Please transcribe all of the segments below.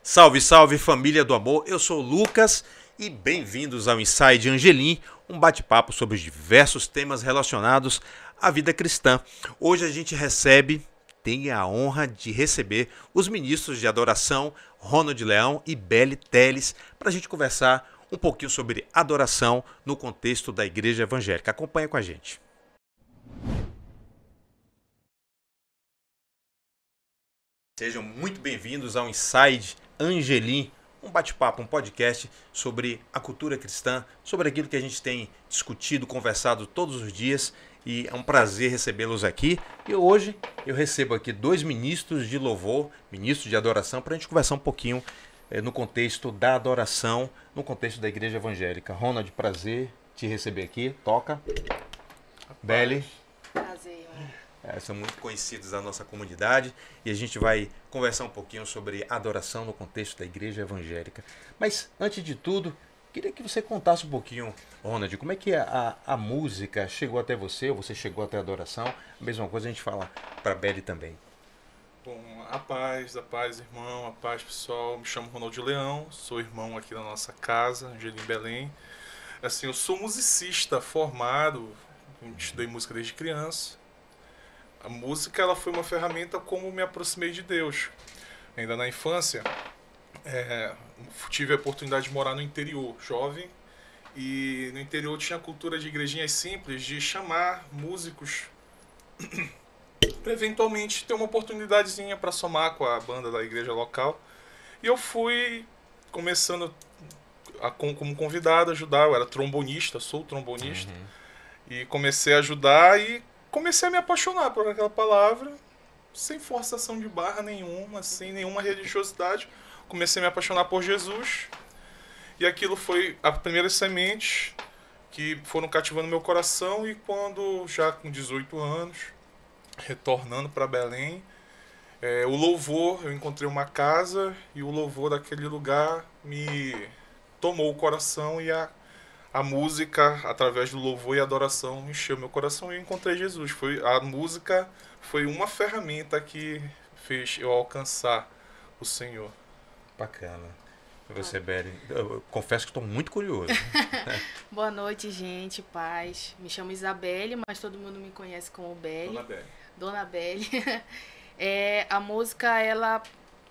Salve, salve família do amor, eu sou o Lucas e bem-vindos ao Inside Angelim, um bate-papo sobre os diversos temas relacionados à vida cristã. Hoje a gente tem a honra de receber os ministros de adoração, Ronald Leão e Beli Teles, para a gente conversar um pouquinho sobre adoração no contexto da igreja evangélica. Acompanha com a gente. Sejam muito bem-vindos ao Inside Angelim, um bate-papo, um podcast sobre a cultura cristã, sobre aquilo que a gente tem discutido, conversado todos os dias, e é um prazer recebê-los aqui. E hoje eu recebo aqui dois ministros de louvor, ministros de adoração, para a gente conversar um pouquinho no contexto da adoração, no contexto da igreja evangélica. Ronald, prazer te receber aqui. Toca. Beli. Prazer. São muito conhecidos da nossa comunidade e a gente vai conversar um pouquinho sobre adoração no contexto da igreja evangélica. Mas, antes de tudo, queria que você contasse um pouquinho, Ronald, como é que a música chegou até você, ou você chegou até a adoração. A mesma coisa a gente fala para a Beli também. Bom, a paz, irmão, a paz, pessoal. Me chamo Ronald Leão, sou irmão aqui da nossa casa, Angelim Belém. Assim, eu sou musicista formado, estudei música desde criança. A música ela foi uma ferramenta como me aproximei de Deus. Ainda na infância, tive a oportunidade de morar no interior, jovem, e no interior tinha a cultura de igrejinhas simples, de chamar músicos para eventualmente ter uma oportunidadezinha para somar com a banda da igreja local. E eu fui começando como convidado a ajudar. Eu era trombonista, sou trombonista, e comecei a ajudar e comecei a me apaixonar por aquela palavra, sem forçação de barra nenhuma, sem nenhuma religiosidade. Comecei a me apaixonar por Jesus, e aquilo foi a primeira semente que foram cativando meu coração. E quando, já com 18 anos, retornando para Belém, o louvor, eu encontrei uma casa, e o louvor daquele lugar me tomou o coração, e a música, através do louvor e adoração, encheu meu coração e eu encontrei Jesus. A música foi uma ferramenta que fez eu alcançar o Senhor. Bacana. E você, Beli? Eu confesso que estou muito curioso. Boa noite, gente, paz. Me chamo Isabelle, mas todo mundo me conhece como Beli. Dona Beli. A música,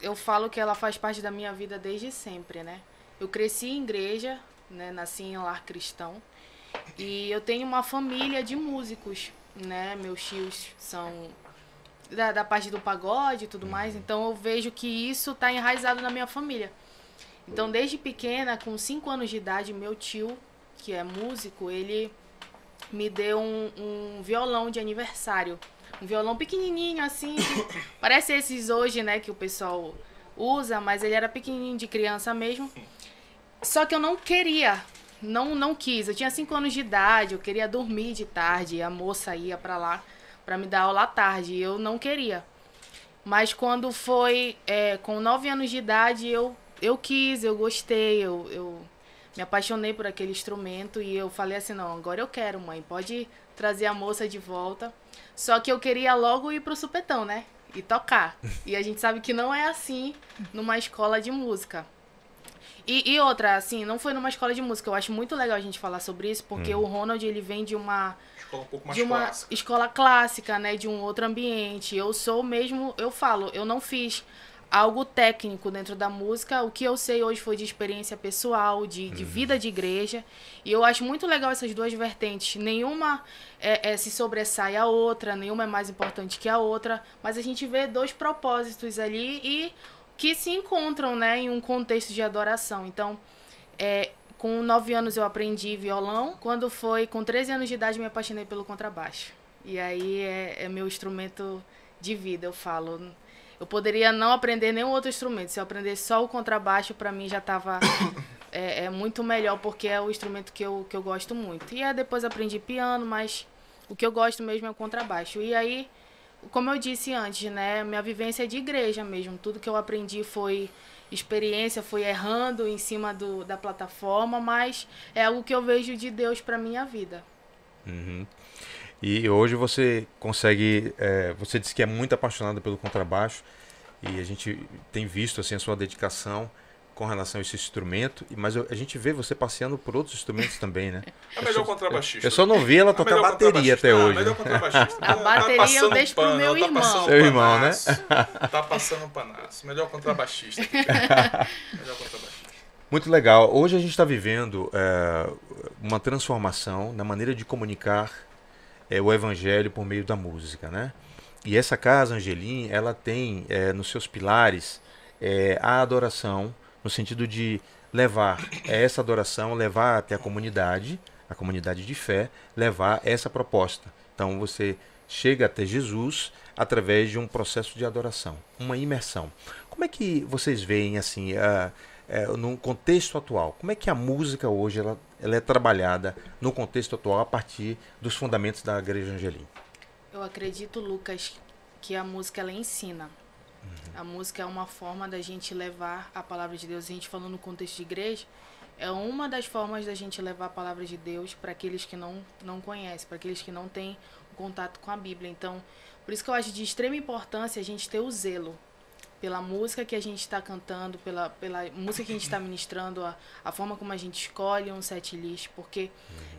eu falo que ela faz parte da minha vida desde sempre, né? Eu cresci em igreja, né, nasci em lar cristão, e eu tenho uma família de músicos, né? Meus tios são da parte do pagode e tudo mais, então eu vejo que isso está enraizado na minha família. Então, desde pequena, com 5 anos de idade, meu tio, que é músico, ele me deu um violão de aniversário, um violão pequenininho assim, parece esses hoje, né, que o pessoal usa, mas ele era pequenininho, de criança mesmo. Só que eu não queria, não quis. Eu tinha 5 anos de idade, eu queria dormir de tarde. A moça ia pra lá pra me dar aula à tarde, e eu não queria. Mas quando foi com 9 anos de idade, eu quis, eu gostei, eu me apaixonei por aquele instrumento. E eu falei assim, não, agora eu quero, mãe, pode trazer a moça de volta. Só que eu queria logo ir pro supetão, né? E tocar. E a gente sabe que não é assim numa escola de música. E outra, assim, não foi numa escola de música. Eu acho muito legal a gente falar sobre isso, porque o Ronald, ele vem de uma Escola um pouco mais de uma clássica. escola clássica, né, de um outro ambiente. Eu sou mesmo, eu falo, eu não fiz algo técnico dentro da música. O que eu sei hoje foi de experiência pessoal, de vida de igreja. E eu acho muito legal essas duas vertentes. Nenhuma se sobressai a outra, nenhuma é mais importante que a outra, mas a gente vê dois propósitos ali e que se encontram, né, em um contexto de adoração. Então, com 9 anos eu aprendi violão. Quando foi com 13 anos de idade, me apaixonei pelo contrabaixo. E aí é meu instrumento de vida, eu falo. Eu poderia não aprender nenhum outro instrumento. Se eu aprendesse só o contrabaixo, para mim já estava muito melhor, porque é o instrumento que eu gosto muito. E aí depois aprendi piano, mas o que eu gosto mesmo é o contrabaixo. E aí, como eu disse antes, né, minha vivência é de igreja mesmo. Tudo que eu aprendi foi experiência, foi errando em cima da plataforma, mas é algo que eu vejo de Deus para minha vida. E hoje você consegue, você disse que é muito apaixonada pelo contrabaixo, E a gente tem visto assim a sua dedicação com relação a esse instrumento, mas a gente vê você passeando por outros instrumentos também, né? A melhor contrabaixista. Eu só não vi ela tocar bateria até hoje. Melhor contrabaixista. A bateria eu deixo pro meu irmão. Seu irmão, né? Tá passando um panaço. Melhor contrabaixista. Melhor contrabaixista. Muito legal. Hoje a gente está vivendo uma transformação na maneira de comunicar o evangelho por meio da música, né? E essa casa, Angelim, ela tem nos seus pilares a adoração, no sentido de levar essa adoração, levar até a comunidade de fé, levar essa proposta. Então você chega até Jesus através de um processo de adoração, uma imersão. Como é que vocês veem assim, no contexto atual, como é que a música hoje ela é trabalhada no contexto atual a partir dos fundamentos da Igreja Angelim? Eu acredito, Lucas, que a música ela ensina. A música é uma forma da gente levar a palavra de Deus. A gente falando no contexto de igreja, é uma das formas da gente levar a palavra de Deus para aqueles que não conhecem, para aqueles que não têm contato com a Bíblia. Então, por isso que eu acho de extrema importância a gente ter o zelo pela música que a gente está cantando, pela música que a gente está ministrando, a forma como a gente escolhe um set list, porque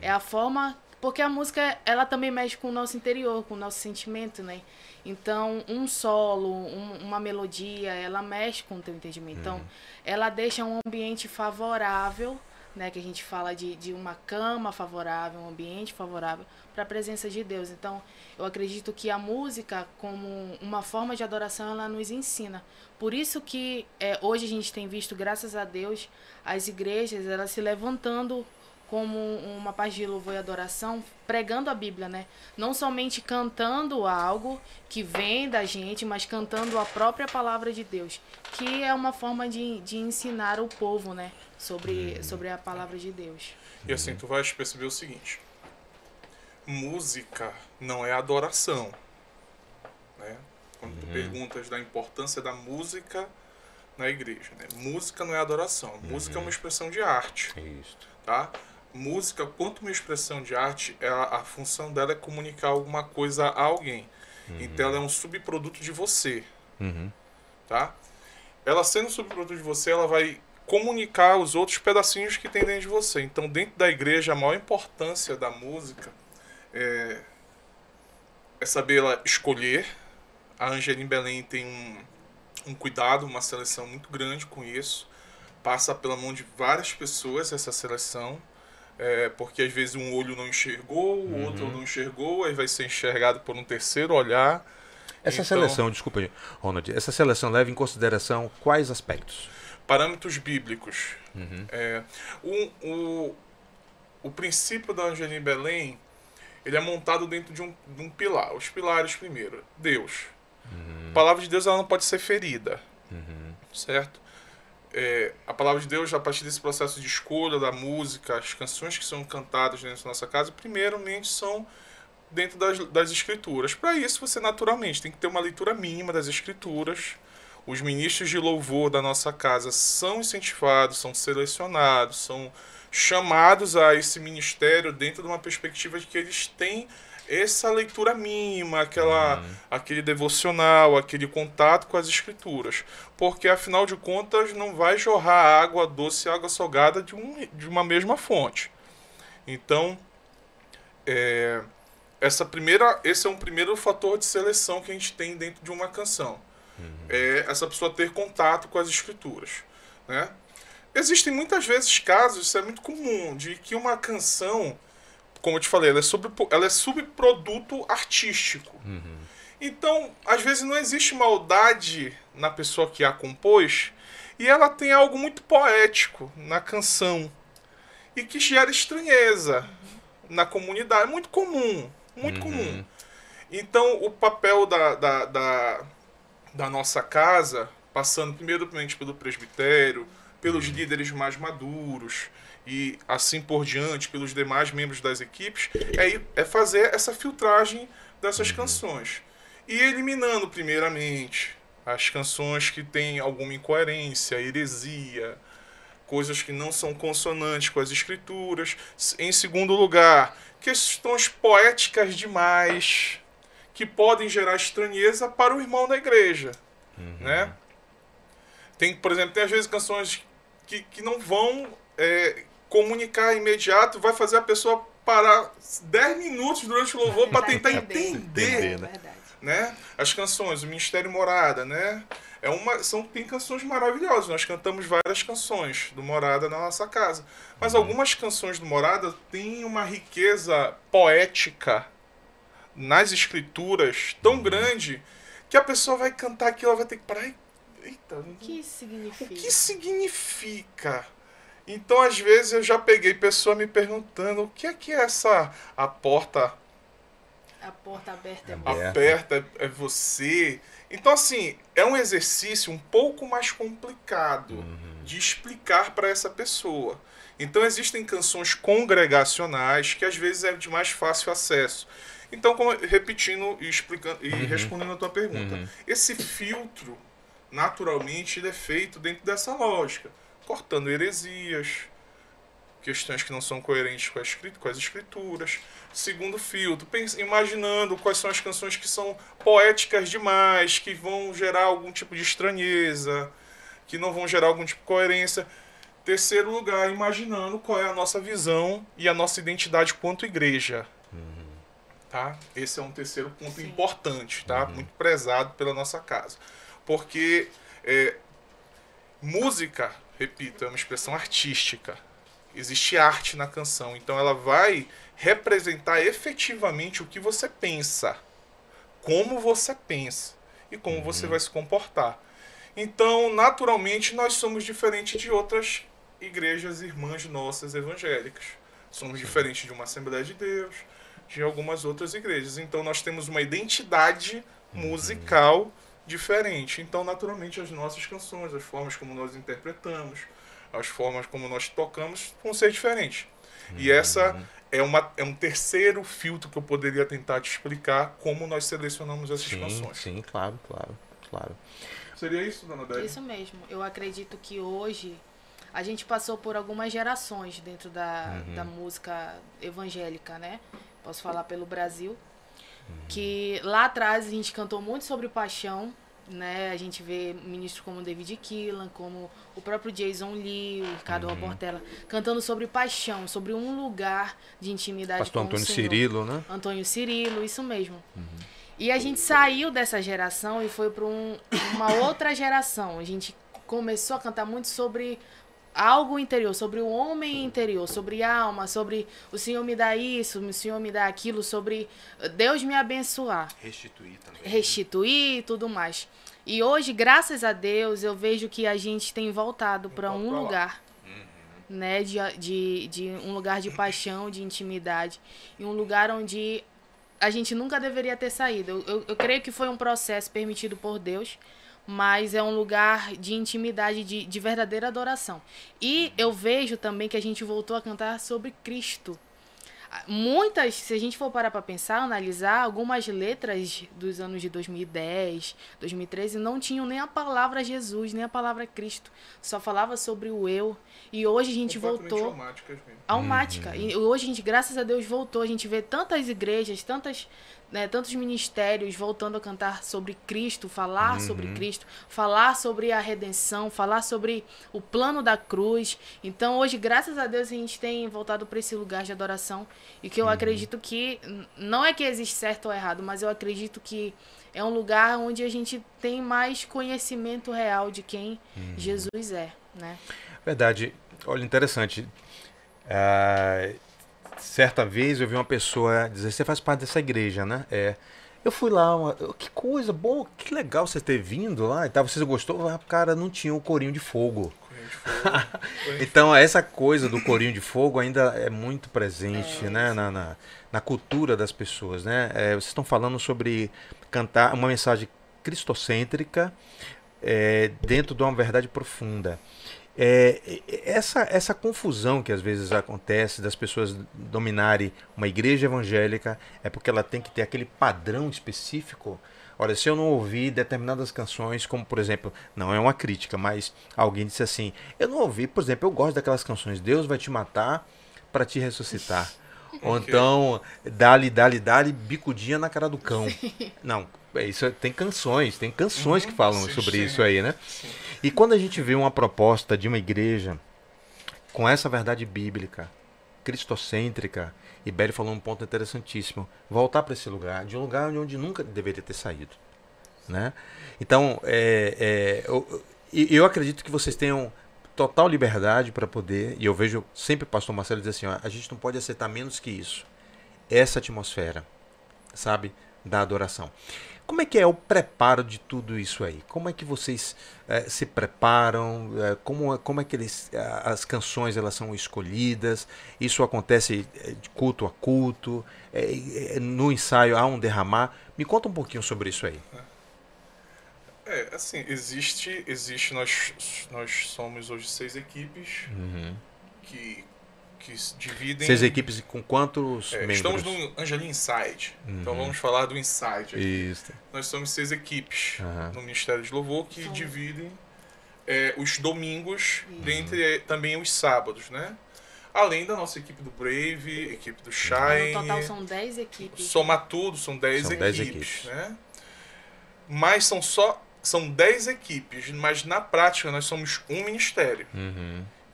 é a forma... Porque a música, ela também mexe com o nosso interior, com o nosso sentimento, né? Então, um solo, uma melodia, ela mexe com o teu entendimento. Então, ela deixa um ambiente favorável, né? Que a gente fala de uma cama favorável, um ambiente favorável para a presença de Deus. Então, eu acredito que a música, como uma forma de adoração, ela nos ensina. Por isso que hoje a gente tem visto, graças a Deus, as igrejas, elas se levantando como uma parte de louvor e adoração, pregando a Bíblia, né? Não somente cantando algo que vem da gente, mas cantando a própria palavra de Deus, que é uma forma de ensinar o povo, né? Sobre a palavra de Deus. E assim, tu vais perceber o seguinte: música não é adoração, né? Quando tu perguntas da importância da música na igreja, né? Música não é adoração, música é uma expressão de arte. Isso. Tá? Música, quanto uma expressão de arte, a função dela é comunicar alguma coisa a alguém. Então ela é um subproduto de você. Tá? Ela sendo um subproduto de você, ela vai comunicar os outros pedacinhos que tem dentro de você. Então, dentro da igreja, a maior importância da música é saber ela escolher. A Angelim Belém tem um cuidado, uma seleção muito grande com isso. Passa pela mão de várias pessoas essa seleção, porque às vezes um olho não enxergou, o outro não enxergou, aí vai ser enxergado por um terceiro olhar. Essa seleção, desculpa, Ronald, essa seleção leva em consideração quais aspectos? Parâmetros bíblicos. O princípio da Angelim Belém, ele é montado dentro de um pilar. Os pilares, primeiro, Deus. A palavra de Deus ela não pode ser ferida, certo? A palavra de Deus, a partir desse processo de escolha da música, as canções que são cantadas dentro da nossa casa, primeiramente são dentro das escrituras. Para isso, você naturalmente tem que ter uma leitura mínima das escrituras. Os ministros de louvor da nossa casa são incentivados, são selecionados, são chamados a esse ministério dentro de uma perspectiva de que eles têm essa leitura mínima, aquele devocional, aquele contato com as escrituras. Porque, afinal de contas, não vai jorrar água doce e água salgada de uma mesma fonte. Então, esse é um primeiro fator de seleção que a gente tem dentro de uma canção. Essa pessoa ter contato com as escrituras, né? Existem muitas vezes casos, isso é muito comum, de que uma canção, como eu te falei, ela é subproduto artístico. Então, às vezes não existe maldade na pessoa que a compôs e ela tem algo muito poético na canção e que gera estranheza na comunidade. É muito comum, muito comum. Então, o papel da nossa casa, passando primeiramente pelo presbitério, pelos líderes mais maduros e assim por diante, pelos demais membros das equipes, é fazer essa filtragem dessas canções. E eliminando, primeiramente, as canções que têm alguma incoerência, heresia, coisas que não são consonantes com as escrituras. Em segundo lugar, questões poéticas demais, que podem gerar estranheza para o irmão da igreja. né? Tem, por exemplo, tem às vezes canções que não vão comunicar imediato, vai fazer a pessoa parar 10 minutos durante o louvor para tentar entender, né? As canções, o Ministério Morada, né? Tem canções maravilhosas. Nós cantamos várias canções do Morada na nossa casa. Mas algumas canções do Morada têm uma riqueza poética nas escrituras tão grande que a pessoa vai cantar aquilo, ela vai ter que parar e... Eita, o que significa? O que significa? Então, às vezes, eu já peguei pessoa me perguntando o que é essa... A porta aberta aberta é você. Então, assim, é um exercício um pouco mais complicado de explicar para essa pessoa. Então, existem canções congregacionais que, às vezes, é de mais fácil acesso. Então, repetindo e explicando e respondendo a tua pergunta, esse filtro, naturalmente, ele é feito dentro dessa lógica, cortando heresias, questões que não são coerentes com as escrituras. Segundo filtro, imaginando quais são as canções que são poéticas demais, que vão gerar algum tipo de estranheza, que não vão gerar algum tipo de coerência. Terceiro lugar, imaginando qual é a nossa visão e a nossa identidade quanto igreja. Tá? Esse é um terceiro ponto importante, tá? Muito prezado pela nossa casa. Porque música, repito, é uma expressão artística. Existe arte na canção, então ela vai representar efetivamente o que você pensa, como você pensa e como você vai se comportar. Então, naturalmente, nós somos diferentes de outras igrejas irmãs nossas evangélicas. Somos diferentes de uma Assembleia de Deus, de algumas outras igrejas. Então, nós temos uma identidade musical diferente. Então, naturalmente, as nossas canções, as formas como nós interpretamos, as formas como nós tocamos vão ser diferentes. E essa é um terceiro filtro que eu poderia tentar te explicar como nós selecionamos essas canções. Sim, claro. Seria isso, dona Bélia? Isso mesmo. Eu acredito que hoje a gente passou por algumas gerações dentro da música evangélica, né? Posso falar pelo Brasil. Que lá atrás a gente cantou muito sobre paixão, né? A gente vê ministros como David Keelan, como o próprio Jason Lee, o Ricardo Portela, cantando sobre paixão, sobre um lugar de intimidade Pastor com Antônio o Senhor. Cirilo, né? Antônio Cirilo, isso mesmo. E a gente saiu dessa geração e foi para uma outra geração. A gente começou a cantar muito sobre algo interior, sobre o homem interior, sobre alma, sobre o Senhor me dá isso, o Senhor me dá aquilo, sobre Deus me abençoar. Restituir também. Restituir e tudo mais. E hoje, graças a Deus, eu vejo que a gente tem voltado para um lugar, né, de um lugar de paixão, de intimidade, e um lugar onde a gente nunca deveria ter saído. Eu creio que foi um processo permitido por Deus, mas é um lugar de intimidade, de verdadeira adoração. E eu vejo também que a gente voltou a cantar sobre Cristo. Muitas, se a gente for parar para pensar, analisar, algumas letras dos anos de 2010, 2013 não tinham nem a palavra Jesus, nem a palavra Cristo. Só falava sobre o eu. E hoje a gente voltou... almáticas mesmo. Almática. E hoje a gente, graças a Deus, voltou. A gente vê tantas igrejas, tantos ministérios voltando a cantar sobre Cristo, falar sobre Cristo, falar sobre a redenção, falar sobre o plano da cruz. Então, hoje, graças a Deus, a gente tem voltado para esse lugar de adoração e que eu acredito que, não é que existe certo ou errado, mas eu acredito que é um lugar onde a gente tem mais conhecimento real de quem Jesus é, né? Verdade. Olha, interessante. Certa vez eu vi uma pessoa dizer, você faz parte dessa igreja, né? Eu fui lá, que coisa boa, que legal você ter vindo lá e tal, você gostou? Cara, não tinha o corinho de fogo. Então essa coisa do corinho de fogo ainda é muito presente, né? Na cultura das pessoas, né? Vocês estão falando sobre cantar uma mensagem cristocêntrica dentro de uma verdade profunda. Essa confusão que às vezes acontece das pessoas dominarem uma igreja evangélica é porque ela tem que ter aquele padrão específico. Olha, se eu não ouvir determinadas canções, como por exemplo, não é uma crítica, mas alguém disse assim, eu não ouvi, por exemplo, eu gosto daquelas canções, Deus vai te matar para te ressuscitar. Ou então, dá-lhe, bicudinha na cara do cão. Não, isso tem canções que falam sobre sim. isso aí, né? Sim. E quando a gente vê uma proposta de uma igreja com essa verdade bíblica, cristocêntrica, e Belly falou um ponto interessantíssimo, voltar para esse lugar, de um lugar onde nunca deveria ter saído, né? Então, eu acredito que vocês tenham total liberdade para poder, e eu vejo sempre o pastor Marcelo dizer assim, ó, a gente não pode aceitar menos que isso, essa atmosfera, sabe, da adoração. Como é que é o preparo de tudo isso aí? Como é que vocês se preparam? Como é que as canções elas são escolhidas? Isso acontece de culto a culto? No ensaio há um derramar? Me conta um pouquinho sobre isso aí. Assim, existe nós somos hoje 6 equipes que se dividem... 6 equipes com quantos membros? Estamos no Angelim Inside, então vamos falar do Inside aqui. Isso. Nós somos 6 equipes no Ministério de Louvor que dividem os domingos dentre também os sábados, né? Além da nossa equipe do Brave, equipe do Shine. No total são 10 equipes. Somar tudo, são 10 equipes, né? Mas são 10 equipes, mas na prática nós somos um ministério.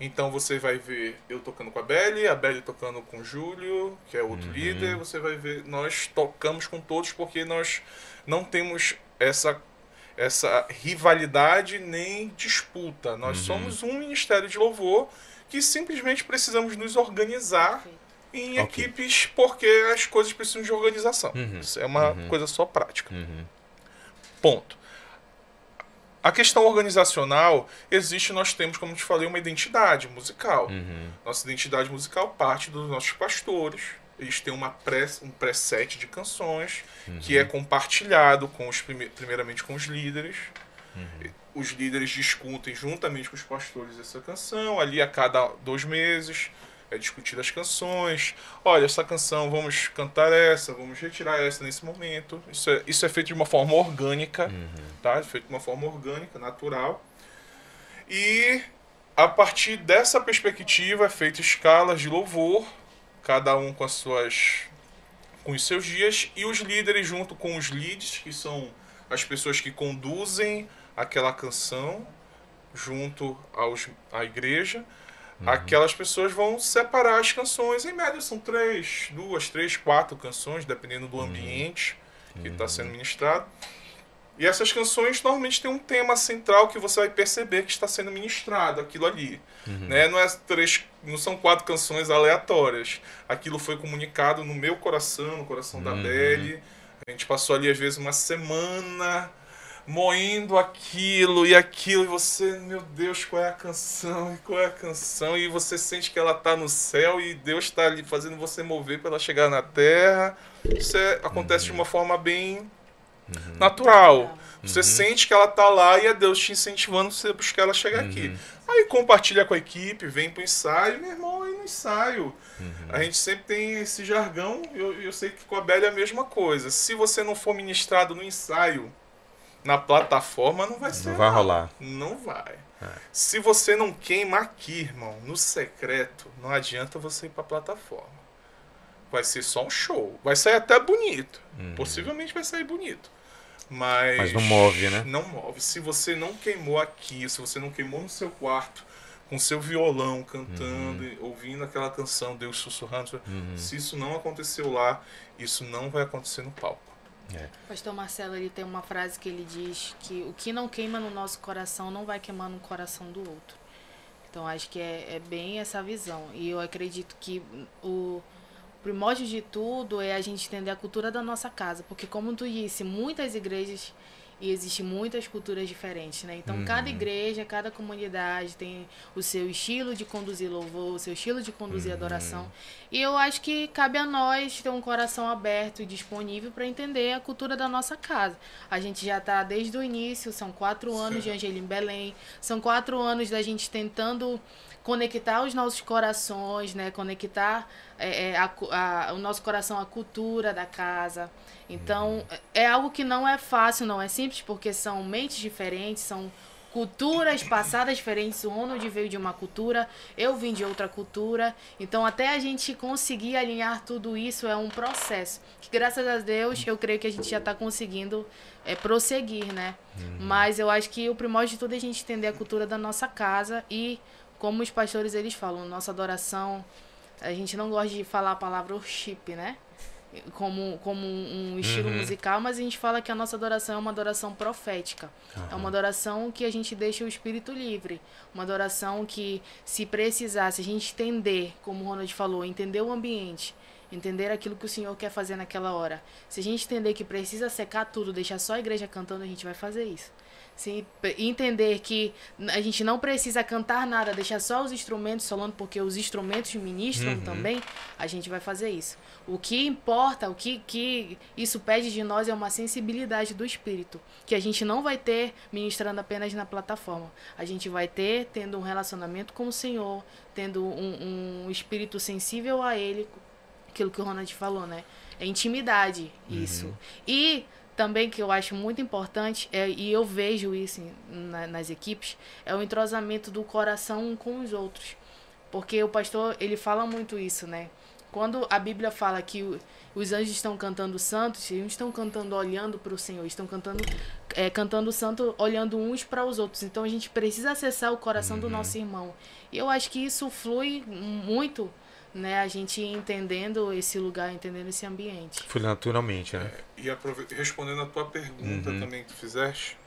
Então você vai ver eu tocando com a Belly tocando com o Júlio, que é outro líder. Você vai ver, nós tocamos com todos porque nós não temos essa rivalidade nem disputa. Nós somos um ministério de louvor que simplesmente precisamos nos organizar em equipes porque as coisas precisam de organização. Isso é uma coisa só prática. Ponto. A questão organizacional existe, nós temos, como te falei, uma identidade musical. Nossa identidade musical parte dos nossos pastores. Eles têm um preset de canções que é compartilhado primeiramente com os líderes. Os líderes discutem juntamente com os pastores essa canção. Ali a cada 2 meses é discutida as canções. Olha, essa canção, vamos cantar essa, vamos retirar essa nesse momento. Isso é feito de uma forma orgânica, tá? É feito de uma forma orgânica, natural. E a partir dessa perspectiva é feita escalas de louvor, cada um com os seus dias, e os líderes junto com os leads, que são as pessoas que conduzem aquela canção junto à igreja. Aquelas pessoas vão separar as canções. Em média são 2, 3, 4 canções, dependendo do ambiente que está sendo ministrado. E essas canções normalmente têm um tema central que você vai perceber que está sendo ministrado, aquilo ali. Né? Não são 4 canções aleatórias. Aquilo foi comunicado no meu coração, no coração da Belly. A gente passou ali às vezes uma semana moendo aquilo, e você, meu Deus, qual é a canção, e você sente que ela está no céu e Deus está ali fazendo você mover para ela chegar na terra. Isso acontece de uma forma bem natural. Você sente que ela está lá e é Deus te incentivando você buscar ela chegar aqui. Aí compartilha com a equipe, vem pro ensaio, meu irmão, aí no ensaio. A gente sempre tem esse jargão, eu sei que com a Belly é a mesma coisa. Se você não for ministrado no ensaio, na plataforma não vai ser. Não vai rolar. Não vai. Se você não queima aqui, irmão, no secreto, não adianta você ir pra plataforma. Vai ser só um show. Vai sair até bonito. Possivelmente vai sair bonito. Mas não move, né? Não move. Se você não queimou aqui, se você não queimou no seu quarto, com seu violão cantando, ouvindo aquela canção, Deus sussurrando, se isso não aconteceu lá, isso não vai acontecer no palco. O pastor Marcelo, ele tem uma frase que ele diz que o que não queima no nosso coração não vai queimar no coração do outro. Então acho que é bem essa visão. E eu acredito que o primórdio de tudo é a gente entender a cultura da nossa casa. Porque como tu disse, muitas igrejas e existem muitas culturas diferentes, né? Então cada igreja, cada comunidade tem o seu estilo de conduzir louvor, o seu estilo de conduzir adoração. E eu acho que cabe a nós ter um coração aberto e disponível para entender a cultura da nossa casa. A gente já está desde o início, são 4 anos de Angelim Belém, são 4 anos da gente tentando conectar os nossos corações, né? Conectar o nosso coração à cultura da casa. Então, é algo que não é fácil, não é simples, porque são mentes diferentes, são culturas passadas diferentes. O Ronald veio de uma cultura, eu vim de outra cultura. Então, até a gente conseguir alinhar tudo isso é um processo. Que, graças a Deus, eu creio que a gente já está conseguindo prosseguir, né? Mas eu acho que o primórdio de tudo é a gente entender a cultura da nossa casa e, como os pastores eles falam, nossa adoração, a gente não gosta de falar a palavra worship, né? Como um estilo musical, mas a gente fala que a nossa adoração é uma adoração profética. É uma adoração que a gente deixa o espírito livre. Uma adoração que, se precisar, se a gente entender, como o Ronald falou, entender o ambiente, entender aquilo que o Senhor quer fazer naquela hora. Se a gente entender que precisa secar tudo, deixar só a igreja cantando, a gente vai fazer isso. Se entender que a gente não precisa cantar nada, deixar só os instrumentos solando, porque os instrumentos ministram também, a gente vai fazer isso. O que importa, o que isso pede de nós é uma sensibilidade do Espírito, que a gente não vai ter ministrando apenas na plataforma. A gente vai ter tendo um relacionamento com o Senhor, tendo um espírito sensível a Ele, aquilo que o Ronald falou, né? É intimidade, isso. E também que eu acho muito importante, e eu vejo isso nas equipes, é o entrosamento do coração com os outros. Porque o pastor, ele fala muito isso, né? Quando a Bíblia fala que os anjos estão cantando santos, eles não estão cantando olhando para o Senhor, estão cantando santo olhando uns para os outros. Então a gente precisa acessar o coração do nosso irmão. E eu acho que isso flui muito, né, a gente entendendo esse lugar, entendendo esse ambiente. Foi naturalmente, né? E respondendo a tua pergunta também que tu fizeste,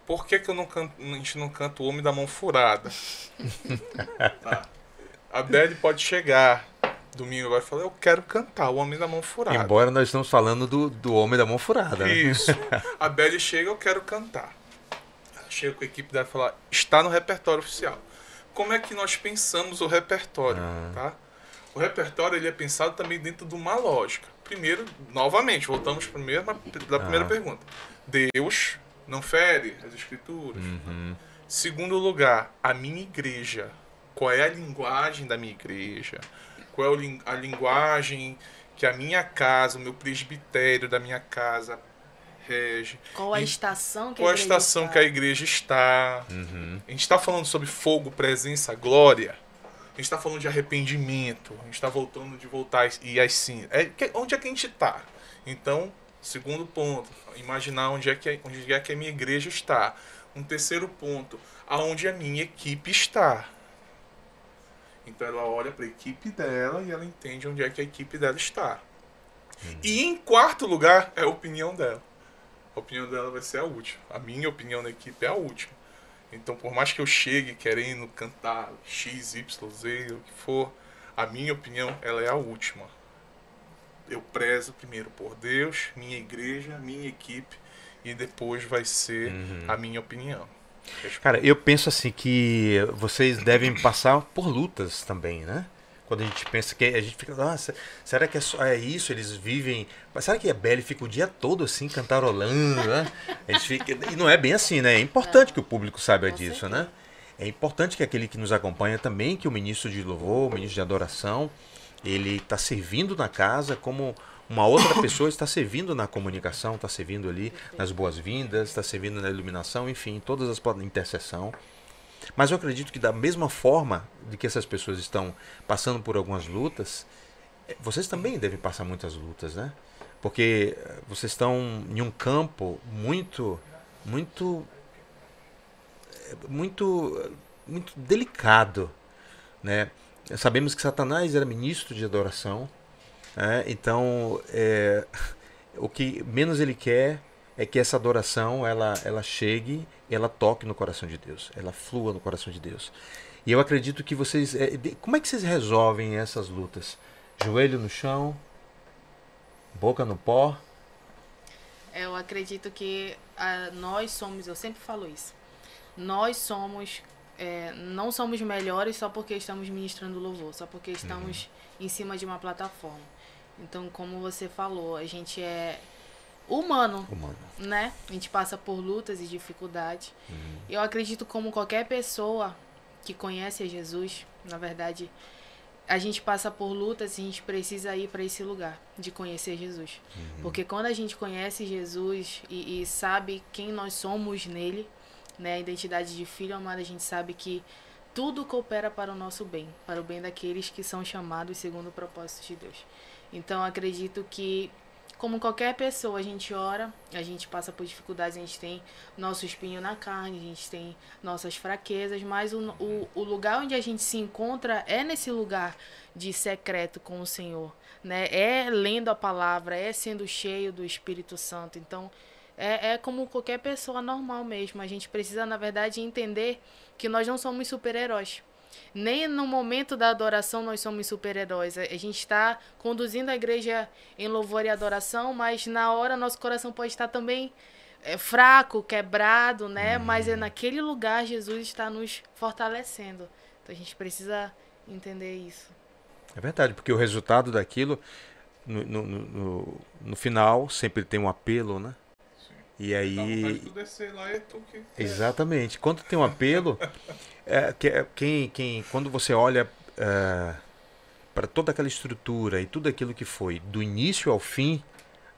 por que a gente não canta o Homem da Mão Furada? Tá. A Beli pode chegar domingo agora e falar, eu quero cantar o Homem da Mão Furada. Embora nós estamos falando do Homem da Mão Furada, né? Isso. A Beli chega, eu quero cantar. Ela chega com a equipe dela e fala, está no repertório oficial. Como é que nós pensamos o repertório, tá? O repertório ele é pensado também dentro de uma lógica. Primeiro, novamente, voltamos da primeira pergunta. Deus não fere as escrituras. Segundo lugar, a minha igreja. Qual é a linguagem da minha igreja? Qual é a linguagem que a minha casa, o meu presbitério da minha casa rege? Qual a estação que a igreja está? A gente está falando sobre fogo, presença, glória. A gente está falando de arrependimento. A gente está voltando de voltar e assim. Onde é que a gente está? Então, segundo ponto, imaginar onde é que a minha igreja está. Um terceiro ponto, aonde a minha equipe está. Então ela olha para a equipe dela e ela entende onde é que a equipe dela está. E em quarto lugar é a opinião dela. A opinião dela vai ser a última. A minha opinião na equipe é a última. Então, por mais que eu chegue querendo cantar X, Y, Z, o que for, a minha opinião ela é a última. Eu prezo primeiro por Deus, minha igreja, minha equipe, e depois vai ser a minha opinião. Cara, eu penso assim que vocês devem passar por lutas também, né? Quando a gente pensa que a gente fica, nossa, será que é isso? Eles vivem. Mas será que a Beli fica o dia todo assim, cantarolando, né? A gente fica, e não é bem assim, né? É importante que o público saiba disso, né? É importante que aquele que nos acompanha também, que o ministro de louvor, o ministro de adoração, ele está servindo na casa como uma outra pessoa está servindo na comunicação, está servindo ali nas boas-vindas, está servindo na iluminação, enfim, todas as intercessão. Mas eu acredito que da mesma forma de que essas pessoas estão passando por algumas lutas, vocês também devem passar muitas lutas, né? Porque vocês estão em um campo muito delicado, né? Sabemos que Satanás era ministro de adoração. Então, o que menos ele quer é que essa adoração ela chegue, ela toque no coração de Deus, ela flua no coração de Deus. E eu acredito que vocês... como é que vocês resolvem essas lutas? Joelho no chão, boca no pó? Eu acredito que nós somos, eu sempre falo isso, nós somos... não somos melhores só porque estamos ministrando louvor, só porque estamos em cima de uma plataforma. Então, como você falou, a gente é humano, né? A gente passa por lutas e dificuldades. Eu acredito como qualquer pessoa que conhece a Jesus, na verdade, a gente passa por lutas e a gente precisa ir para esse lugar de conhecer Jesus. Porque quando a gente conhece Jesus e sabe quem nós somos nele, né? A identidade de filho amado, a gente sabe que tudo coopera para o nosso bem, para o bem daqueles que são chamados segundo o propósito de Deus. Então, acredito que, como qualquer pessoa, a gente ora, a gente passa por dificuldades, a gente tem nosso espinho na carne, a gente tem nossas fraquezas, mas o lugar onde a gente se encontra é nesse lugar de secreto com o Senhor, né? É lendo a palavra, é sendo cheio do Espírito Santo. Então, é como qualquer pessoa normal mesmo. A gente precisa, na verdade, entender que nós não somos super-heróis. Nem no momento da adoração nós somos super-heróis. A gente está conduzindo a igreja em louvor e adoração, mas na hora nosso coração pode estar também fraco, quebrado, né? Mas é naquele lugar Jesus está nos fortalecendo. Então a gente precisa entender isso. É verdade, porque o resultado daquilo, no final, sempre tem um apelo, né? E aí. Exatamente. Quando tem um apelo, quando você olha para toda aquela estrutura e tudo aquilo que foi do início ao fim,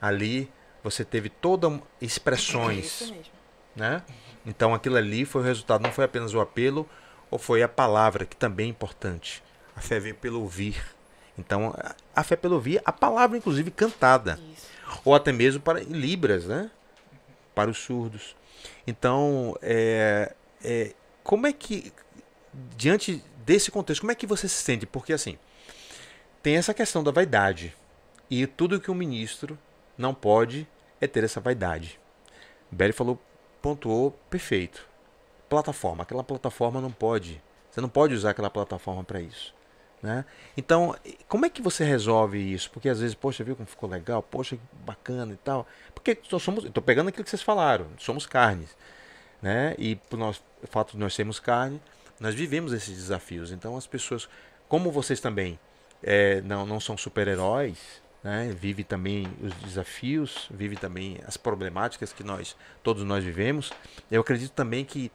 ali você teve todas expressões. Isso mesmo. Né? Então aquilo ali foi o resultado, não foi apenas o apelo, ou foi a palavra, que também é importante. A fé vem pelo ouvir. Então a fé pelo ouvir, a palavra inclusive cantada. Isso. Ou até mesmo para em libras, né? Para os surdos. Então, como é que, diante desse contexto, como é que você se sente? Porque, assim, tem essa questão da vaidade. E tudo que um ministro não pode é ter essa vaidade. Belly pontuou perfeito. Plataforma. Aquela plataforma não pode. Você não pode usar aquela plataforma para isso. Né? Então, como é que você resolve isso? Porque às vezes, poxa, viu como ficou legal? Poxa, que bacana e tal. Porque estou pegando aquilo que vocês falaram, somos carnes, né? E por o fato de nós sermos carne, nós vivemos esses desafios. Então as pessoas, como vocês também não são super-heróis, né? Vive também os desafios, vive também as problemáticas que todos nós vivemos. Eu acredito também que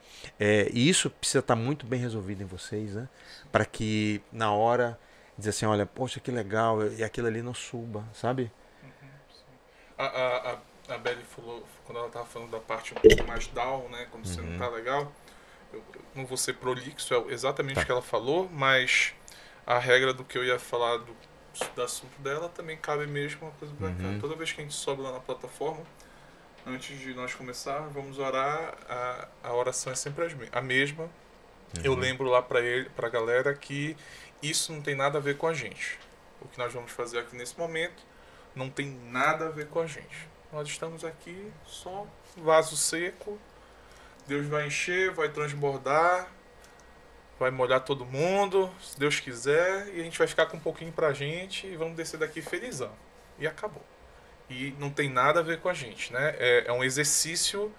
isso precisa estar muito bem resolvido em vocês, né? Para que na hora dizer assim, olha, poxa, que legal, e aquilo ali não suba, sabe? A Belly falou, quando ela estava falando da parte um pouco mais down, né? Quando você não está legal, eu não vou ser prolixo, é exatamente o que ela falou, mas a regra do que eu ia falar do assunto dela também cabe mesmo uma coisa pra cá. Toda vez que a gente sobe lá na plataforma, antes de nós começarmos, vamos orar, a oração é sempre a mesma. Eu lembro lá pra galera que isso não tem nada a ver com a gente. O que nós vamos fazer aqui nesse momento não tem nada a ver com a gente. Nós estamos aqui só vaso seco. Deus vai encher, vai transbordar, vai molhar todo mundo, se Deus quiser, e a gente vai ficar com um pouquinho pra gente e vamos descer daqui felizão. E acabou. E não tem nada a ver com a gente, né? É um exercício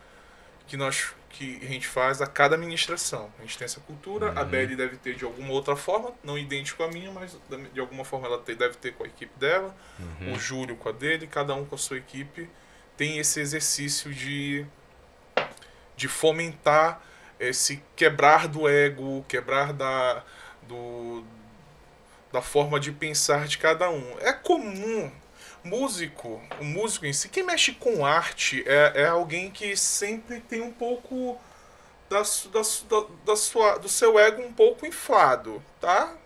que a gente faz a cada ministração. A gente tem essa cultura, a Belly deve ter de alguma outra forma, não idêntico à minha, mas de alguma forma ela deve ter com a equipe dela, o Júlio com a dele, cada um com a sua equipe, tem esse exercício de fomentar esse quebrar do ego, quebrar da forma de pensar de cada um. É comum. O músico em si, quem mexe com arte é alguém que sempre tem um pouco do seu ego um pouco inflado, tá?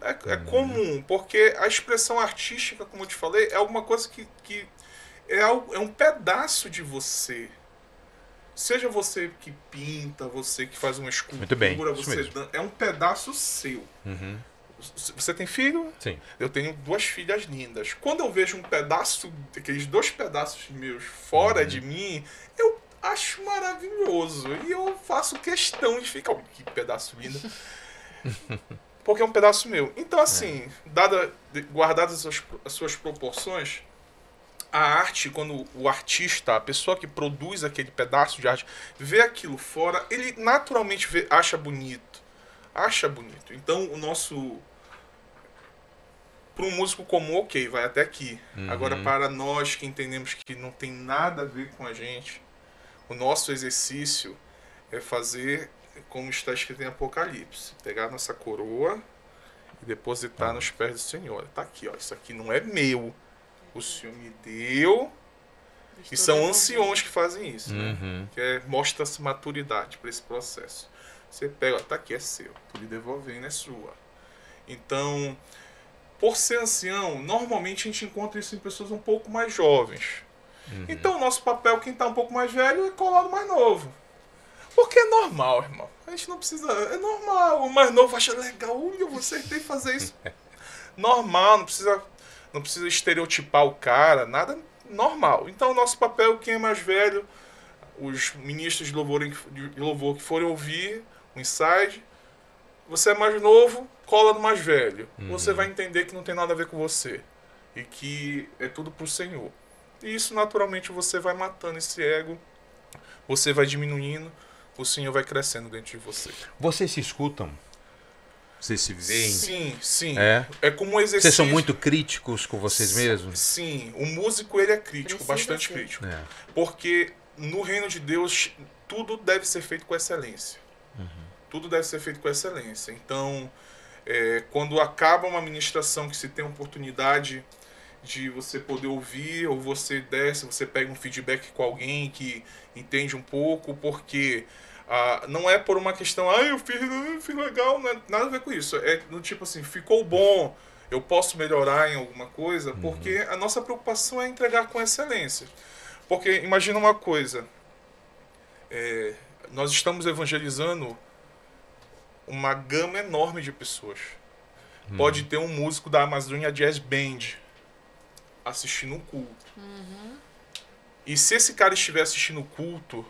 É comum, porque a expressão artística, como eu te falei, é alguma coisa que é um pedaço de você. Seja você que pinta, você que faz uma escultura, é um pedaço seu. Você tem filho? Sim. Eu tenho 2 filhas lindas. Quando eu vejo um pedaço, aqueles 2 pedaços meus fora de mim, eu acho maravilhoso. E eu faço questão de ficar, que pedaço lindo. Porque é um pedaço meu. Então, assim, guardadas as suas proporções, a arte, quando o artista, a pessoa que produz aquele pedaço de arte, vê aquilo fora, ele naturalmente acha bonito. Então, para um músico comum, ok, vai até aqui. Agora, para nós que entendemos que não tem nada a ver com a gente, o nosso exercício é fazer como está escrito em Apocalipse. Pegar nossa coroa e depositar nos pés do Senhor. Tá aqui, ó. Isso aqui não é meu. O Senhor me deu E são anciões que fazem isso, né? Que mostra-se maturidade para esse processo. Você pega, tá aqui, é seu. Tô lhe devolvendo, é sua. Então, por ser ancião, normalmente a gente encontra isso em pessoas um pouco mais jovens. Então, o nosso papel, quem tá um pouco mais velho, é colar no mais novo. Porque é normal, irmão. A gente não precisa... É normal. O mais novo acha legal. Eu vou acertar e fazer isso. Normal, não precisa estereotipar o cara, nada normal. Então, o nosso papel, quem é mais velho, os ministros de louvor que forem ouvir o Inside, você é mais novo, cola no mais velho. Você vai entender que não tem nada a ver com você. E que é tudo pro Senhor. E isso, naturalmente, você vai matando esse ego, você vai diminuindo, o Senhor vai crescendo dentro de você. Vocês se escutam? Vocês se veem? Sim, sim. É como um exercício. Vocês são muito críticos com vocês mesmos? Sim. O músico, ele é crítico, bastante crítico. Porque no reino de Deus, tudo deve ser feito com excelência. Tudo deve ser feito com excelência. Então, quando acaba uma ministração que se tem a oportunidade de você poder ouvir, ou você desce, você pega um feedback com alguém que entende um pouco, porque não é por uma questão, eu fiz legal, não é nada a ver com isso. É do tipo assim, ficou bom, eu posso melhorar em alguma coisa, porque a nossa preocupação é entregar com excelência. Porque imagina uma coisa, nós estamos evangelizando uma gama enorme de pessoas. Pode ter um músico da Amazônia Jazz Band assistindo um culto. E se esse cara estiver assistindo o culto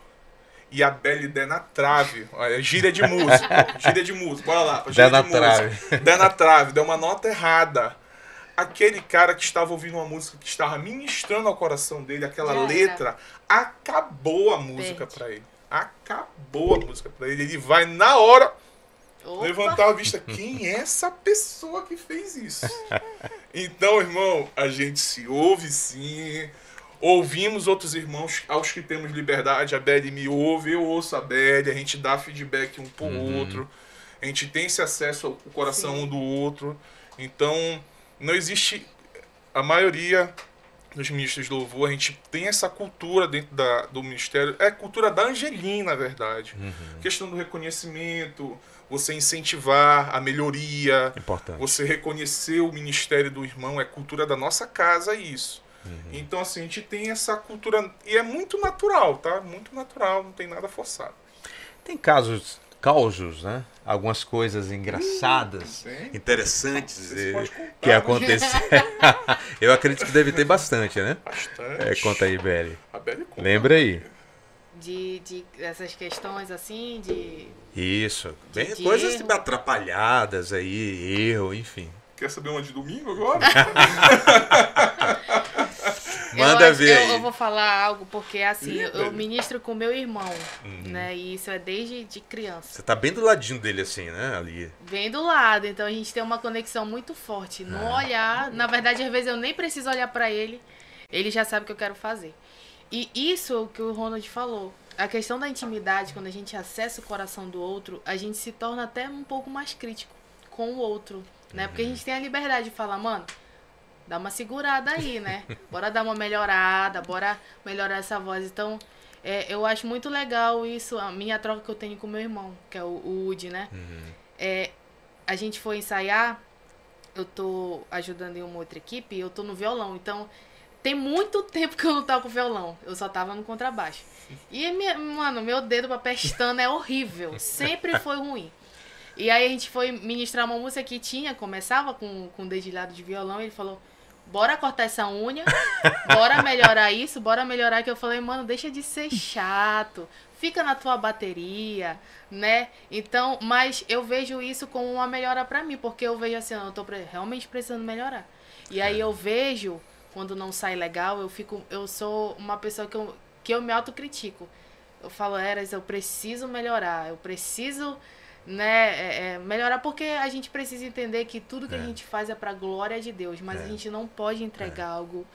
e a Belle der na trave, olha, gíria de músico, bora lá, der na trave. Der na trave, der uma nota errada. Aquele cara que estava ouvindo uma música que estava ministrando ao coração dele, aquela letra, acabou a música para ele. Acabou a música para ele. Ele vai na hora levantar a vista. Quem é essa pessoa que fez isso? Então, irmão, a gente se ouve sim. Ouvimos outros irmãos aos que temos liberdade. A Belle me ouve, eu ouço a Belle. A gente dá feedback um pro outro. A gente tem esse acesso ao coração um do outro. Então, não existe... A maioria dos ministros de louvor, a gente tem essa cultura dentro do ministério. É a cultura da Angelim, na verdade. Questão do reconhecimento, você incentivar a melhoria. Importante. Você reconhecer o ministério do irmão. É cultura da nossa casa isso. Então, assim, a gente tem essa cultura... E é muito natural, tá? Muito natural, não tem nada forçado. Tem causos, né? Algumas coisas engraçadas, interessantes que aconteceram. Eu acredito que deve ter bastante, né? Bastante. Conta aí, Belle. A Belle conta. Lembra aí. De essas questões assim, de... Isso. Bem, coisas atrapalhadas aí, erro, enfim. Quer saber uma de domingo agora? Manda ver. Eu vou falar algo, porque assim, eu ministro com meu irmão, né? E isso é desde de criança. Você tá bem do ladinho dele, assim, né? Ali. Bem do lado, então a gente tem uma conexão muito forte. No olhar, na verdade, às vezes eu nem preciso olhar pra ele, ele já sabe o que eu quero fazer. E isso é o que o Ronald falou. A questão da intimidade, quando a gente acessa o coração do outro, a gente se torna até um pouco mais crítico com o outro, né? Porque a gente tem a liberdade de falar, mano, dá uma segurada aí, né? Bora dar uma melhorada, bora melhorar essa voz. Então, eu acho muito legal isso, a minha troca que eu tenho com meu irmão, que é o Udi, né? A gente foi ensaiar, eu tô ajudando em uma outra equipe, eu tô no violão, então tem muito tempo que eu não toco violão, eu só tava no contrabaixo. E, mano, meu dedo pra pestana é horrível, sempre foi ruim. E aí a gente foi ministrar uma música que começava com dedilhado de violão, e ele falou, bora cortar essa unha, bora melhorar isso, bora melhorar, que eu falei, mano, deixa de ser chato, fica na tua bateria, né? Então, mas eu vejo isso como uma melhora pra mim, porque eu vejo assim, eu tô realmente precisando melhorar. E aí eu vejo, quando não sai legal, eu sou uma pessoa que eu me autocritico. Eu falo, Eras, eu preciso melhorar, eu preciso... né, melhorar, porque a gente precisa entender que tudo que a gente faz é pra glória de Deus, mas a gente não pode entregar algo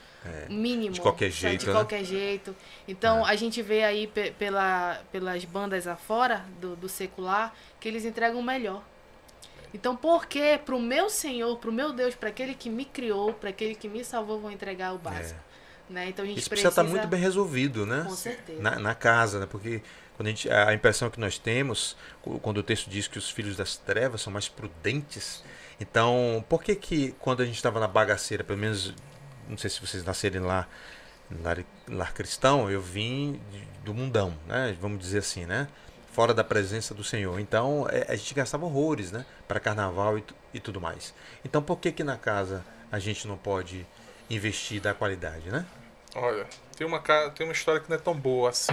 mínimo de qualquer jeito, de qualquer jeito. Então a gente vê aí pelas bandas afora do secular que eles entregam o melhor. Então por que pro meu Senhor, pro meu Deus, para aquele que me criou, para aquele que me salvou, vou entregar o básico? né? Então a gente Isso precisa estar muito bem resolvido, né? Com certeza. Na casa, né? Porque quando a impressão que nós temos, quando o texto diz que os filhos das trevas são mais prudentes, então, por que quando a gente estava na bagaceira, pelo menos, não sei se vocês nascerem lá, lar cristão, eu vim do mundão, né? Vamos dizer assim, né? Fora da presença do Senhor. Então, a gente gastava horrores, né? Para carnaval e tudo mais. Então, por que na casa a gente não pode investir da qualidade, né? Olha, tem uma história que não é tão boa assim,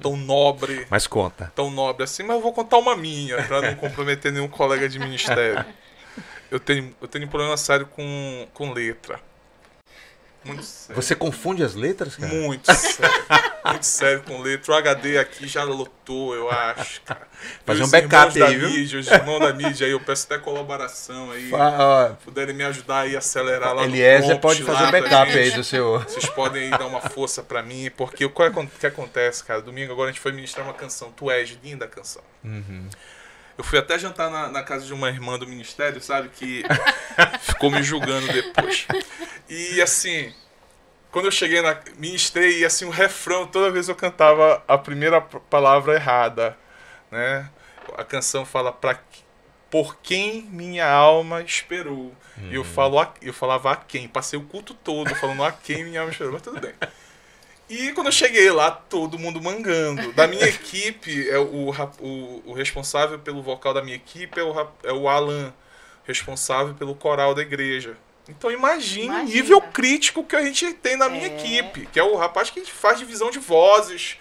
tão nobre. Mas conta. Tão nobre assim, mas eu vou contar uma minha, para não comprometer nenhum colega de ministério. Eu tenho um problema sério com letra. Muito sério. Você confunde as letras, cara? Muito sério. Muito sério com letra. O HD aqui já lotou, eu acho, cara. Fazer um backup aí, viu? Mídia, os irmãos da mídia aí, eu peço até colaboração aí. Puderem me ajudar aí a acelerar lá Eliezer no pode fazer um backup aí do seu... Vocês podem aí dar uma força pra mim, porque o que acontece, cara? Domingo agora a gente foi ministrar uma canção. Tu és, linda canção. Uhum. Eu fui até jantar na casa de uma irmã do ministério, sabe? Que ficou me julgando depois. E assim, quando eu cheguei ministrei, e assim, o refrão, toda vez eu cantava a primeira palavra errada, né? A canção fala por quem minha alma esperou. E eu falava a quem. Passei o culto todo falando a quem minha alma esperou, mas tudo bem. E quando eu cheguei lá, todo mundo mangando. Da minha equipe, o responsável pelo vocal da minha equipe é o Alan, responsável pelo coral da igreja. Então imagine o nível crítico que a gente tem na minha equipe, que é o rapaz que faz divisão de vozes,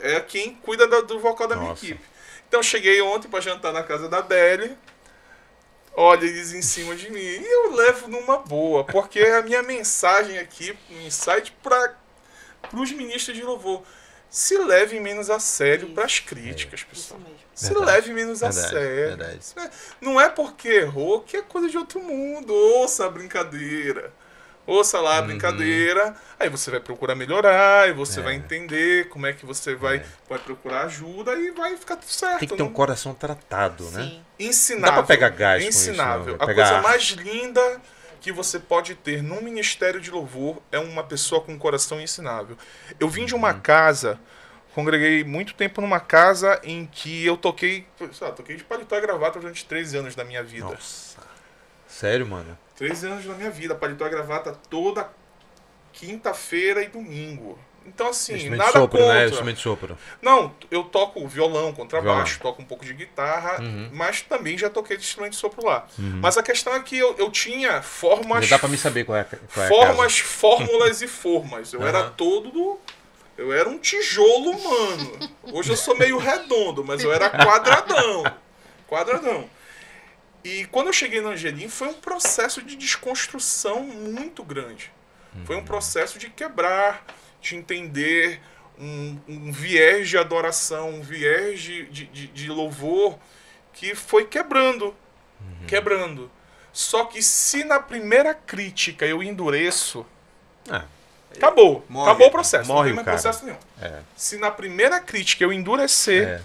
é quem cuida do vocal da minha equipe. Então eu cheguei ontem para jantar na casa da Belle, olha eles em cima de mim, e eu levo numa boa, porque a minha mensagem aqui, um insight para os ministros de louvor: se levem menos a sério para as críticas, pessoal. Se leve menos a sério. Não é porque errou que é coisa de outro mundo. Ouça a brincadeira. Ouça lá a brincadeira. Aí você vai procurar melhorar, e você vai entender como é que você vai procurar ajuda e vai ficar tudo certo. Tem que ter um coração tratado, né? Sim. Ensinável. Dá pra pegar gás ensinável. Com isso, a coisa mais linda que você pode ter num ministério de louvor é uma pessoa com um coração ensinável. Eu vim de uma casa, congreguei muito tempo numa casa em que eu toquei de paletó e gravata durante 13 anos da minha vida. Nossa. Sério, mano? 13 anos da minha vida, paletó e gravata toda quinta-feira e domingo. Então, assim, nada sopro, contra. Né? Instrumento de sopro. Não, eu toco violão, contrabaixo, toco um pouco de guitarra, mas também já toquei de instrumento de sopro lá. Mas a questão é que eu tinha formas... Já dá pra me saber qual é formas, fórmulas e formas. Eu era eu era um tijolo humano. Hoje eu sou meio redondo, mas eu era quadradão. E quando eu cheguei no Angelim, foi um processo de desconstrução muito grande. Foi um processo de quebrar, de entender um viés de adoração, um viés de louvor que foi quebrando. Só que se na primeira crítica eu endureço, acabou o processo. Não tem mais processo nenhum. Se na primeira crítica eu endurecer,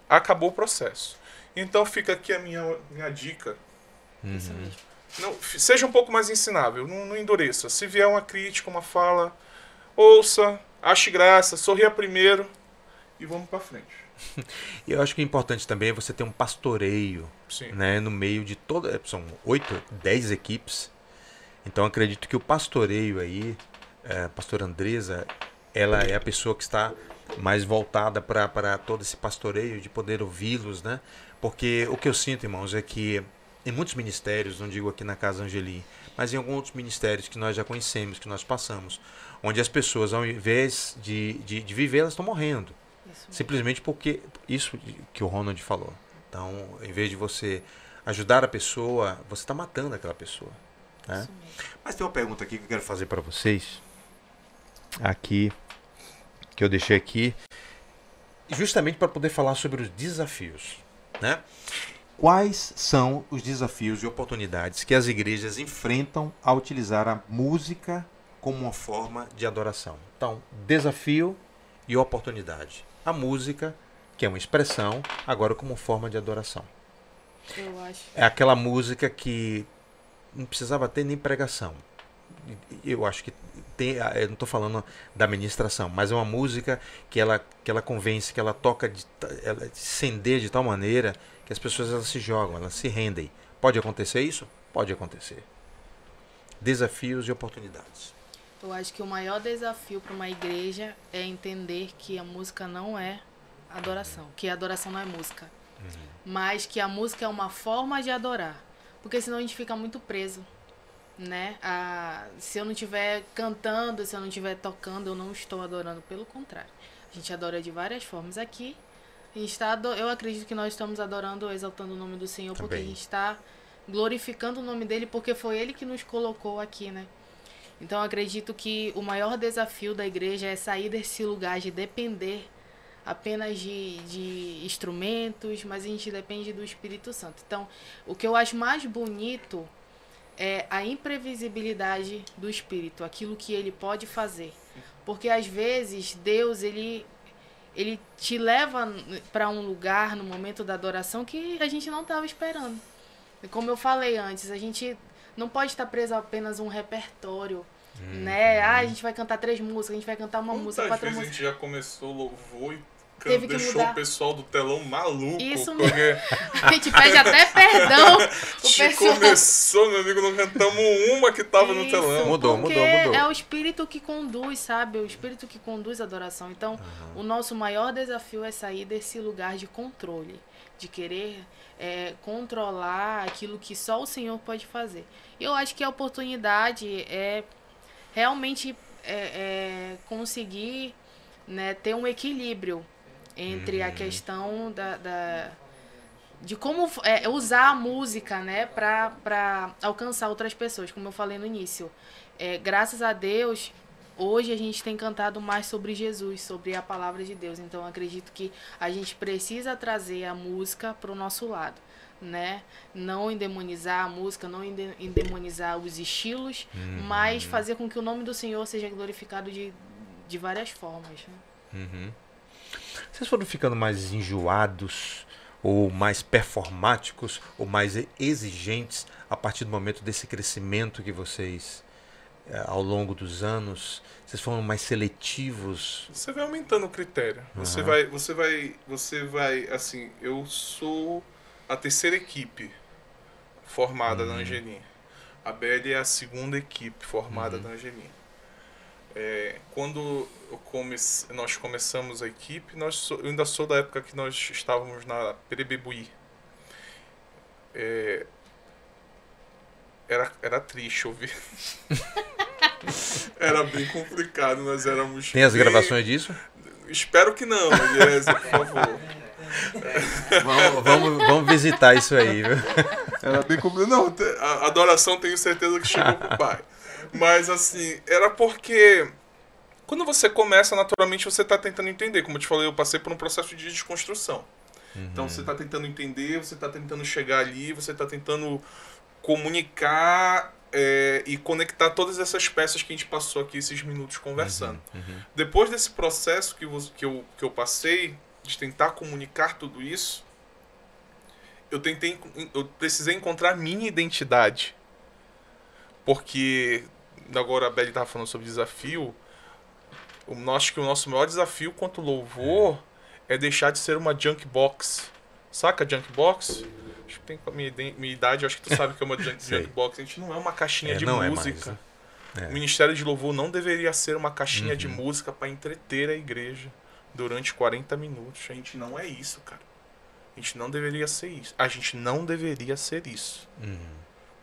acabou o processo. Então fica aqui a minha dica. Não, seja um pouco mais ensinável, não endureça. Se vier uma crítica, uma fala, ouça, ache graça, sorria primeiro e vamos para frente. E eu acho que o importante também é você ter um pastoreio, né, no meio de toda... São 8, 10 equipes. Então acredito que o pastoreio aí, a pastora Andresa, ela é a pessoa que está mais voltada para todo esse pastoreio, de poder ouvi-los, né? Porque o que eu sinto, irmãos, é que em muitos ministérios, não digo aqui na Casa Angelim, mas em alguns outros ministérios que nós já conhecemos, que nós passamos, onde as pessoas, ao invés de viver, elas estão morrendo. Simplesmente porque isso que o Ronald falou. Então, em vez de você ajudar a pessoa, você está matando aquela pessoa. Né? Mas tem uma pergunta aqui que eu quero fazer para vocês. Aqui, que eu deixei aqui, justamente para poder falar sobre os desafios. Né? Quais são os desafios e oportunidades que as igrejas enfrentam ao utilizar a música como uma forma de adoração? Então, desafio e oportunidade. A música, que é uma expressão, agora como forma de adoração. Eu acho. É aquela música que não precisava ter nem pregação. Eu acho que eu não estou falando da ministração, mas é uma música que ela convence, que ela toca, ela incendeia de tal maneira que as pessoas elas se jogam, elas se rendem. Pode acontecer isso? Pode acontecer. Desafios e oportunidades. Eu acho que o maior desafio para uma igreja é entender que a música não é adoração, que a adoração não é música, mas que a música é uma forma de adorar, porque senão a gente fica muito preso, né? Se eu não estiver cantando, se eu não estiver tocando, eu não estou adorando, pelo contrário. A gente adora de várias formas. Aqui, a gente eu acredito que nós estamos adorando, exaltando o nome do Senhor, porque a gente está glorificando o nome dele, porque foi ele que nos colocou aqui, né? Então, eu acredito que o maior desafio da igreja é sair desse lugar de depender apenas de instrumentos, mas a gente depende do Espírito Santo. Então, o que eu acho mais bonito é a imprevisibilidade do Espírito, aquilo que ele pode fazer. Porque, às vezes, Deus, ele te leva para um lugar no momento da adoração que a gente não estava esperando. Como eu falei antes, a gente não pode estar preso a apenas um repertório, né? A gente vai cantar 3 músicas, a gente vai cantar uma música, 4 músicas. A gente já começou louvor e teve que deixou mudar. O pessoal do telão maluco. Isso mesmo. A gente pede até perdão. Começou, meu amigo, não cantamos uma que tava no telão. Mudou. É o Espírito que conduz, sabe? O Espírito que conduz a adoração. Então, o nosso maior desafio é sair desse lugar de controle, de querer controlar aquilo que só o Senhor pode fazer. E eu acho que a oportunidade é realmente conseguir, né, ter um equilíbrio entre a questão de como usar a música, né, para alcançar outras pessoas, como eu falei no início. Graças a Deus, hoje a gente tem cantado mais sobre Jesus, sobre a palavra de Deus. Então, eu acredito que a gente precisa trazer a música para o nosso lado, né? Não endemonizar a música, não endemonizar os estilos, mas fazer com que o nome do Senhor seja glorificado de várias formas, né? Vocês foram ficando mais enjoados, ou mais performáticos, ou mais exigentes a partir do momento desse crescimento que vocês, ao longo dos anos, vocês foram mais seletivos? Você vai aumentando o critério. Você vai, assim, eu sou a terceira equipe formada na Angelim. A Belly é a segunda equipe formada na Angelim. Quando nós começamos a equipe, eu ainda sou da época que nós estávamos na Perebebuí. Era triste ouvir. Era bem complicado, nós éramos... Tem as gravações disso? Espero que não, Eliezer, por favor. Vamos visitar isso aí, viu? Era bem complicado. Não, a adoração tenho certeza que chegou pro pai. Mas assim, era porque quando você começa, naturalmente você está tentando entender. Como eu te falei, eu passei por um processo de desconstrução. Então você está tentando entender, você está tentando chegar ali, você está tentando comunicar e conectar todas essas peças que a gente passou aqui, esses minutos conversando. Depois desse processo que eu passei, de tentar comunicar tudo isso, eu precisei encontrar minha identidade. Porque, agora a Belly estava falando sobre desafio, acho que o nosso maior desafio quanto louvor é deixar de ser uma junk box. Saca junk box? Acho que tem com a minha idade, acho que tu sabe que é uma junk box. A gente não é uma caixinha de música. O Ministério de Louvor não deveria ser uma caixinha de música para entreter a igreja durante 40 minutos. A gente não é isso, cara. A gente não deveria ser isso. A gente não deveria ser isso.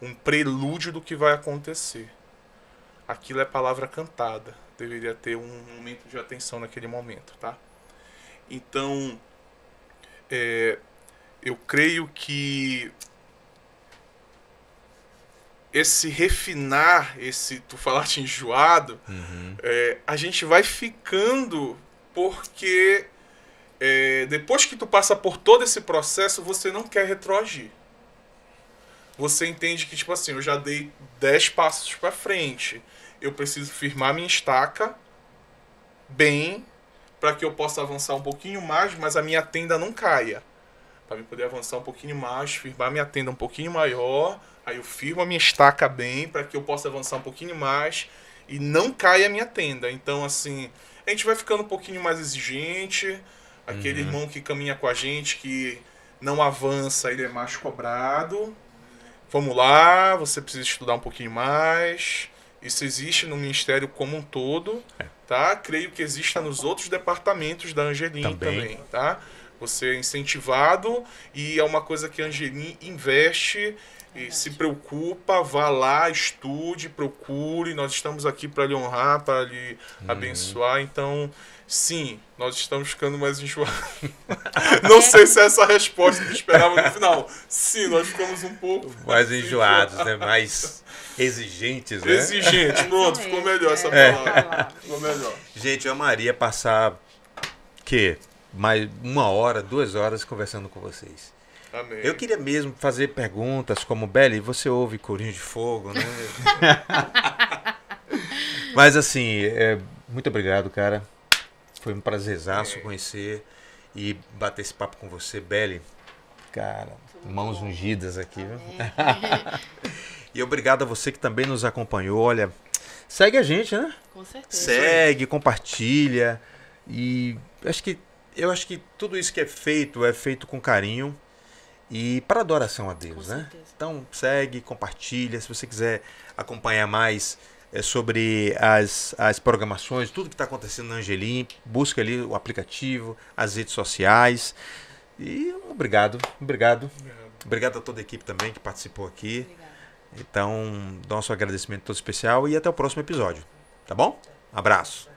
Um prelúdio do que vai acontecer. Aquilo é palavra cantada. Deveria ter um momento de atenção naquele momento, tá? Então, eu creio que esse refinar, tu falaste enjoado, a gente vai ficando porque depois que tu passa por todo esse processo, você não quer retroagir. Você entende que, tipo assim, eu já dei 10 passos para frente. Eu preciso firmar minha estaca bem para que eu possa avançar um pouquinho mais, mas a minha tenda não caia. Para eu poder avançar um pouquinho mais, firmar minha tenda um pouquinho maior, aí eu firmo a minha estaca bem para que eu possa avançar um pouquinho mais e não cai a minha tenda. Então, assim, a gente vai ficando um pouquinho mais exigente. Aquele irmão que caminha com a gente, que não avança, ele é mais cobrado. Vamos lá, você precisa estudar um pouquinho mais. Isso existe no Ministério como um todo, tá? Creio que exista nos outros departamentos da Angelim também, tá? Você é incentivado e é uma coisa que a Angelim investe e se preocupa, vá lá, estude, procure. Nós estamos aqui para lhe honrar, para lhe abençoar. Então, sim, nós estamos ficando mais enjoados. Não sei se é essa a resposta que esperava no final. Sim, nós ficamos um pouco mais enjoados, né? Mais exigentes, né? Exigentes, pronto, ficou melhor essa palavra. Ficou melhor. Gente, eu amaria passar mais 1 hora, 2 horas conversando com vocês. Amém. Eu queria mesmo fazer perguntas como, Beli, você ouve Corinho de Fogo, né? Mas assim, muito obrigado, cara. Foi um prazerzaço conhecer e bater esse papo com você, Beli. Cara, mãos ungidas aqui, viu? E obrigado a você que também nos acompanhou. Olha, segue a gente, né? Com certeza. Segue, compartilha. E eu acho que tudo isso que é feito com carinho e para adoração a Deus, né? Então segue, compartilha. Se você quiser acompanhar mais sobre as programações, tudo que está acontecendo na Angelim, busca ali o aplicativo, as redes sociais. E obrigado a toda a equipe também que participou aqui. Obrigada. Então, nosso agradecimento todo especial e até o próximo episódio. Tá bom? Abraço.